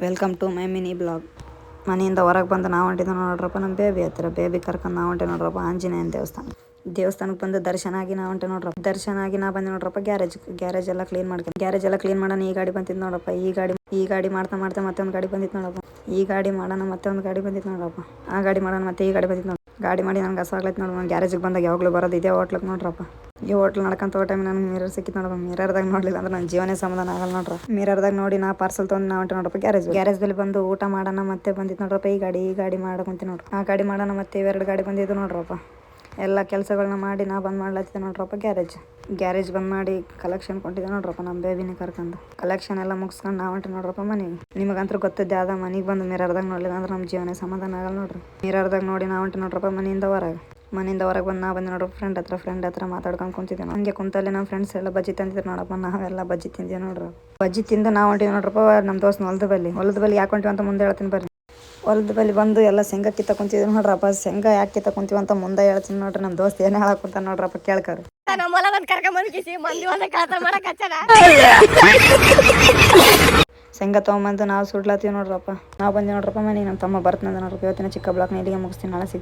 Welcome to my mini blog. ಮನೆಯಿಂದ ಹೊರಗೆ ಬಂದು ನಾವು ಹೊಂಟಿದ್ದೆ ನೋಡ್ರಪ್ಪ. ನಮ್ಮ ಬೇಬಿ ಹತ್ತಿರ ಬೇಬಿ ಕರ್ಕೊಂಡು ನಾವು ಹೊಂಟೆ ನೋಡ್ರಪ್ಪ ಆಂಜನೇಯನ ದೇವಸ್ಥಾನಕ್ಕೆ ಬಂದು ದರ್ಶನ ಆಗಿ ನಾವು ಹೊಂಟೆ ನೋಡ್ರಪ್ಪ. ದರ್ಶನ ಆಗಿ ನಾ ಬಂದೆ ನೋಡ್ರಪ್ಪ ಗ್ಯಾರೇಜ್ ಎಲ್ಲ ಕ್ಲೀನ್ ಮಾಡ್ಕೊಂಡು ಗ್ಯಾರೇಜ್ ಎಲ್ಲ ಕ್ಲೀನ್ ಮಾಡೋಣ. ಈ ಗಾಡಿ ಬಂದಿದ್ದು ನೋಡಪ್ಪ. ಈ ಗಾಡಿ ಮಾಡ್ತಾ ಮತ್ತೆ ಒಂದು ಗಾಡಿ ಬಂದಿತ್ತು ನೋಡಪ್ಪ. ಈ ಗಾಡಿ ಮಾಡೋಣ ಮತ್ತೆ ಒಂದು ಗಾಡಿ ಬಂದಿತ್ತು ನೋಡಪ್ಪ. ಆ ಗಾಡಿ ಮಾಡೋಣ ಮತ್ತೆ ಈ ಗಾಡಿ ಬಂದಿತ್ತು ನೋಡಿ. ಗಾಡಿ ಮಾಡಿ ನನಗೆ ಹಸಾಗ್ಲೈತೆ ನೋಡ್ರಿ. ನಾನು ಗ್ಯಾರೇಜಿಗೆ ಬಂದಾಗ ಯಾವಾಗಲೂ ಬರೋದು ಇದೇ ಹೋಟ್ಲಿಗೆ ನೋಡ್ರಪ್ಪ. ಈ ಹೋಟ್ಲ್ ನಡ್ಕೊಂತ ಹೋಗೋ ಟೈಮ್ ನನಗೆ ಮಿರರ್ ಸಿಕ್ಕಿತ್ತು ನೋಡಪ್ಪ. ಮಿರರ್ದಾಗ ನೋಡಲಿಲ್ಲ ಅಂದ್ರೆ ನನ್ನ ಜೀವನೇ ಸಮಾಧಾನ ಆಗಲ್ಲ ನೋಡ್ರಿ. ಮಿರರ್ದಾಗ ನೋಡಿ ನಾ ಪಾರ್ಸಲ್ ತೊಗೊಂಡು ನಾವು ಹೊಂಟೆ ನೋಡ್ರಪ್ಪ ಗ್ಯಾರೇಜ್ದಲ್ಲಿ ಬಂದು ಊಟ ಮಾಡೋಣ ಮತ್ತೆ ಬಂದಿತ್ತು ನೋಡ್ರಪ್ಪ. ಈ ಗಾಡಿ ಮಾಡಕೊಂತ ನೋಡ್ರಿ. ಆ ಗಾಡಿ ಮಾಡೋಣ ಮತ್ತೆ ಇವೆರಡು ಗಾಡಿ ಬಂದಿದ್ದು ನೋಡ್ರಪ್ಪ. ಎಲ್ಲ ಕೆಲಸಗಳನ್ನ ಮಾಡಿ ನಾ ಬಂದ್ ಮಾಡ್ಲತ್ತಿದ್ದೆ ನೋಡ್ರಪ್ಪ. ಗ್ಯಾರೇಜ್ ಬಂದ್ ಮಾಡಿ ಕಲೆಕ್ಷನ್ ಕೊಟ್ಟಿದ್ದೆ ನೋಡ್ರಪ್ಪ. ನಮ್ಮ ಬೇಬಿನ ಕರ್ಕೊಂಡು ಕಲೆಕ್ಷನ್ ಎಲ್ಲ ಮುಗಿಸ್ಕೊಂಡು ನಾವು ಹೊಂಟೆ ನೋಡ್ರಪ್ಪ ಮನೆಗೆ. ನಿಮಗಂತೂ ಗೊತ್ತಿದ್ದೆ ಅದ ಮನೆಗೆ ಬಂದು ಮಿರರ್ದಾಗ ನೋಡ್ಲಿಲ್ಲ ಅಂದ್ರೆ ನಮ್ಮ ಜೀವನ ಸಮಾಧಾನ ಆಗಲ್ಲ ನೋಡ್ರಿ. ಮಿರರ್ದಾಗ ನೋಡಿ ನಾವು ಹೊಂಟೆ ನೋಡ್ರಪ್ಪ ಮನೆಯಿಂದ ಹೊರಗೆ ಬಂದು ನಾ ಬಂದು ನೋಡ್ರಪ್ಪ. ಫ್ರೆಂಡ್ ಹತ್ರ ಮಾತಾಡ್ಕೊಂಡು ಕುಂತಿದ್ದೆ. ಹಂಗೆ ಕುಂತಲ್ಲಿ ನಮ್ಮ ಫ್ರೆಂಡ್ಸ್ ಎಲ್ಲ ಬಜ್ಜಿ ತಂದಿದ್ರು ನೋಡಪ್ಪ. ನಾವೆಲ್ಲ ಬಜ್ಜಿ ತಿಂತೀವಿ ನೋಡ್ರಿ. ಬಜ್ಜಿ ತಿಂದು ನಾವು ಹೊಂಟಿವಿ ನೋಡ್ರಪ್ಪ. ನಮ್ಮ ದೋಸ್ತ ಹೊಲದ ಬಲ್ಲಿ ಯಾಕೆ ಹೊಂಟಿವಿ ಅಂತ ಮುಂದೆ ಹೇಳ್ತೀನಿ ಬರ್ರಿ. ಹೊಲದ ಬಲ್ಲಿ ಬಂದು ಎಲ್ಲ ಶೇಂಗಾ ಕಿತ್ತ ಕುಂತಿದ್ವಿ ನೋಡ್ರಪ್ಪ. ಶೇಂಗಾ ಯಾಕೆ ಕಿತ್ತ ಕುಂತೀವಿ ಅಂತ ಮುಂದೆ ಹೇಳ್ತೀನಿ ನೋಡ್ರಿ. ನಮ್ಮ ದೋಸ್ತ ಏನು ಹೇಳಕ್ ಕುಂತ ನೋಡ್ರಪ್ಪ, ಕೇಳ್ಕರಿ. ಶೇಂಗಾ ತೊಗೊಂಬಂದು ನಾವು ಸುಡ್ಲತ್ತೀವಿ ನೋಡ್ರಪ್ಪ. ನಾವು ಬಂದು ನೋಡ್ರಪ್ಪ ಮನೆಗೆ. ನಮ್ಮ ತಮ್ಮ ಬರ್ತಂದ ನೋಡ್ರಪ್ಪ. ಇವತ್ತಿನ ಚಿಕ್ಕ ಬ್ಲಾಗ್ನ ಇಲ್ಲಿಗೆ ಮುಗಿಸ್ತೀನಿ. ನಾಳೆ ಸಿಗ್ತೀನಿ.